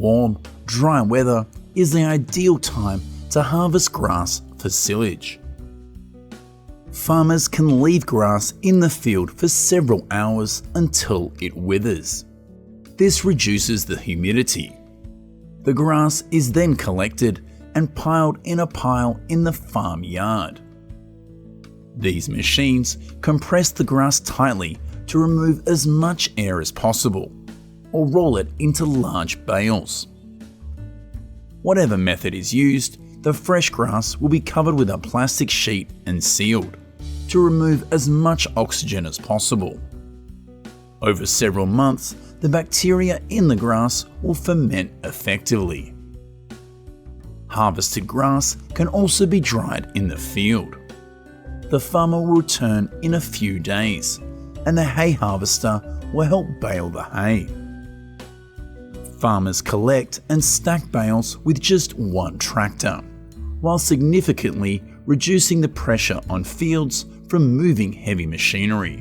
warm, dry weather is the ideal time to harvest grass for silage. Farmers can leave grass in the field for several hours until it withers. This reduces the humidity. The grass is then collected and piled in a pile in the farmyard. These machines compress the grass tightly to remove as much air as possible, or roll it into large bales. Whatever method is used, the fresh grass will be covered with a plastic sheet and sealed to remove as much oxygen as possible. Over several months, the bacteria in the grass will ferment effectively. Harvested grass can also be dried in the field. The farmer will return in a few days, and the hay harvester will help bale the hay. Farmers collect and stack bales with just one tractor, while significantly reducing the pressure on fields from moving heavy machinery.